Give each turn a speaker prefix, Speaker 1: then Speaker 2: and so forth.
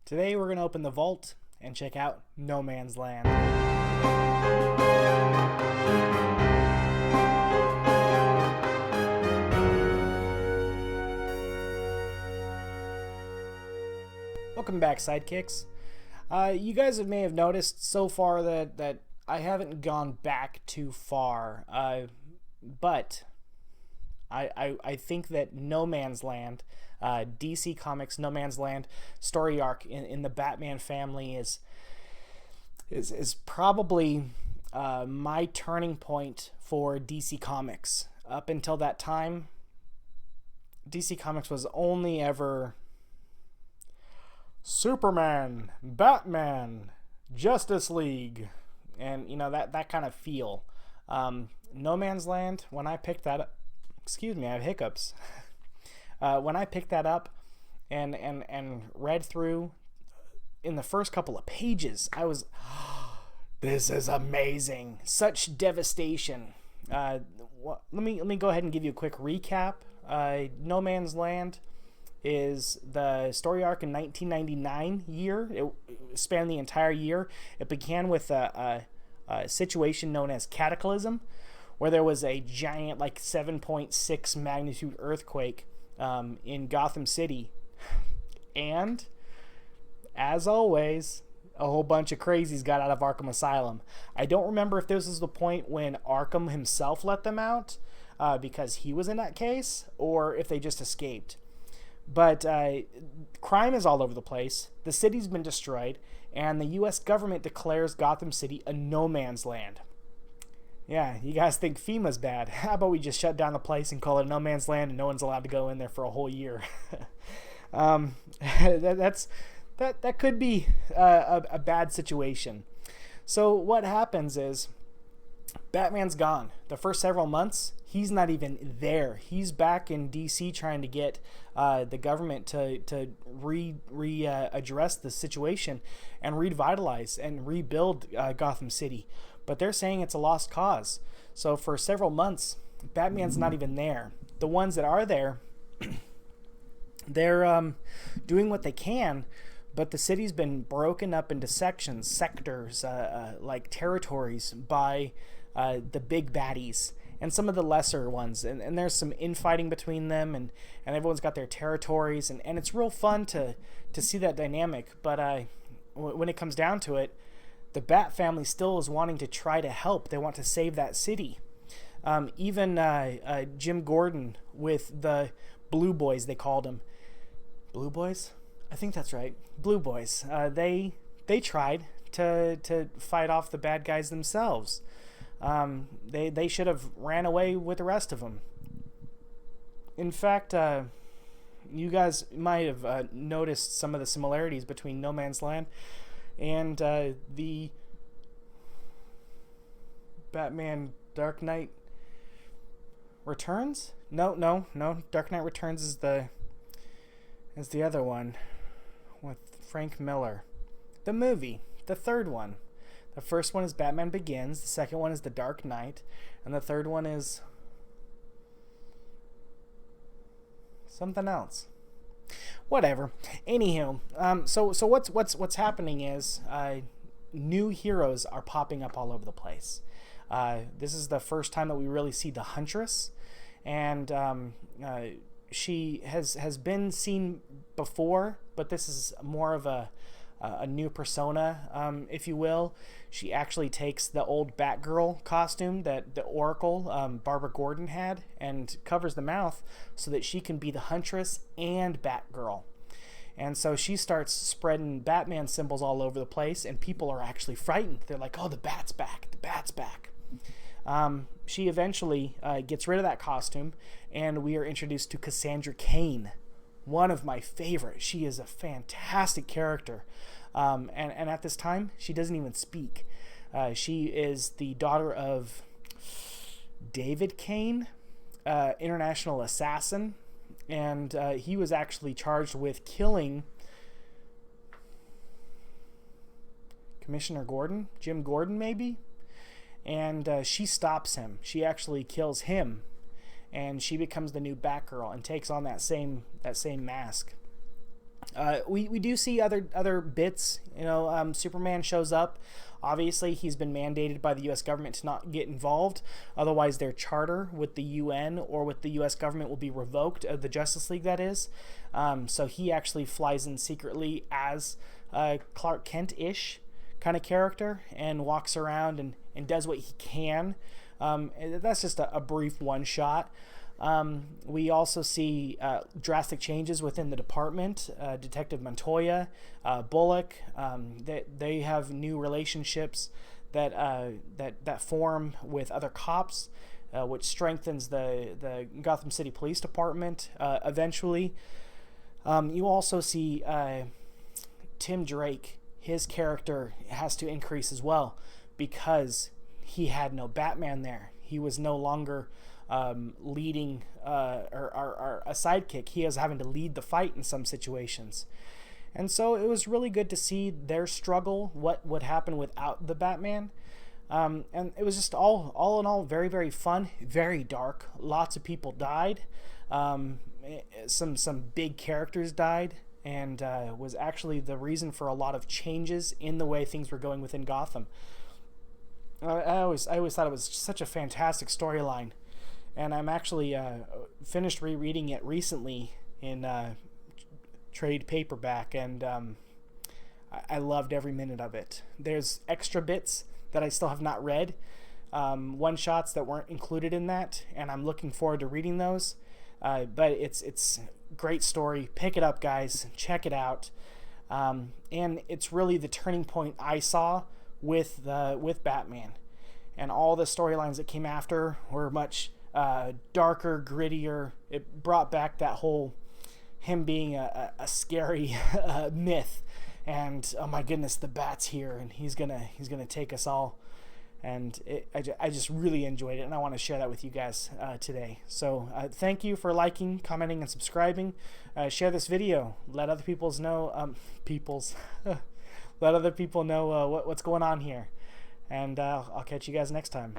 Speaker 1: Today we're going to open the vault and check out No Man's Land. Welcome back, Sidekicks. You guys may have noticed so far that I haven't gone back too far, but I think that No Man's Land, DC Comics No Man's Land story arc in the Batman family is probably my turning point for DC Comics. Up until that time, DC Comics was only ever Superman, Batman, Justice League, and that kind of feel. No Man's Land, when I picked that up, excuse me, I have hiccups. When I picked that up and read through in the first couple of pages, I was, this is amazing. Such devastation. Let me go ahead and give you a quick recap. No Man's Land is the story arc in 1999 year. It spanned the entire year. It began with a situation known as Cataclysm, where there was a giant, like 7.6 magnitude earthquake in Gotham City. And, as always, a whole bunch of crazies got out of Arkham Asylum. I don't remember if this was the point when Arkham himself let them out because he was in that case, or if they just escaped. But crime is all over the place. The city's been destroyed, and the U.S. government declares Gotham City a no man's land. Yeah, you guys think FEMA's bad. How about we just shut down the place and call it a no man's land and no one's allowed to go in there for a whole year? That could be a bad situation. So what happens is Batman's gone. The first several months, he's not even there. He's back in D.C. trying to get the government to address the situation and revitalize and rebuild Gotham City. But they're saying it's a lost cause. So for several months, Batman's not even there. The ones that are there, they're doing what they can, but the city's been broken up into sectors, like territories by the big baddies and some of the lesser ones. And there's some infighting between them, and everyone's got their territories. And it's real fun to see that dynamic. But when it comes down to it, the Bat family still is wanting to try to help. They want to save that city. Even Jim Gordon with the Blue Boys, they called them. Blue Boys? I think that's right. Blue Boys. They tried to fight off the bad guys themselves. They should have ran away with the rest of them. In fact, you guys might have noticed some of the similarities between No Man's Land and the Batman Dark Knight Returns? No. Dark Knight Returns is the other one with Frank Miller. The movie, the third one. The first one is Batman Begins, the second one is The Dark Knight, and the third one is something else. Whatever. Anywho, so what's happening is new heroes are popping up all over the place. This is the first time that we really see the Huntress, and she has been seen before, but this is more of a new persona, if you will. She actually takes the old Batgirl costume that the Oracle, Barbara Gordon, had, and covers the mouth so that she can be the Huntress and Batgirl. And so she starts spreading Batman symbols all over the place, and people are actually frightened. They're like, oh, the Bat's back, the Bat's back. She eventually gets rid of that costume, and we are introduced to Cassandra Cain, one of my favorites. She is a fantastic character. And at this time, she doesn't even speak. She is the daughter of David Cain, international assassin, and he was actually charged with killing Commissioner Gordon, Jim Gordon maybe, and she stops him. She actually kills him, and she becomes the new Batgirl and takes on that same mask. We do see other bits. Superman shows up. Obviously, he's been mandated by the U.S. government to not get involved. Otherwise, their charter with the UN or with the U.S. government will be revoked, the Justice League, that is. So he actually flies in secretly as Clark Kent-ish kind of character and walks around and does what he can. That's just a brief one-shot. We also see drastic changes within the department. Detective Montoya, Bullock, they have new relationships that form with other cops, which strengthens the Gotham City Police Department eventually. You also see Tim Drake. His character has to increase as well because he had no Batman there. He was no longer leading or a sidekick. He was having to lead the fight in some situations. And so it was really good to see their struggle, what would happen without the Batman. And it was just all in all very, very fun, very dark. Lots of people died. Some big characters died, and was actually the reason for a lot of changes in the way things were going within Gotham. I always thought it was such a fantastic storyline. And I'm actually finished rereading it recently in trade paperback, and I loved every minute of it. There's extra bits that I still have not read, one-shots that weren't included in that, and I'm looking forward to reading those. But it's great story. Pick it up, guys. Check it out. And it's really the turning point I saw with Batman. And all the storylines that came after were much darker, grittier. It brought back that whole him being a scary myth, and oh my goodness, the Bat's here and he's gonna take us all. And I just really enjoyed it, and I want to share that with you guys today. So thank you for liking, commenting, and subscribing. Share this video. Let other people know let other people know what's going on here. And I'll catch you guys next time.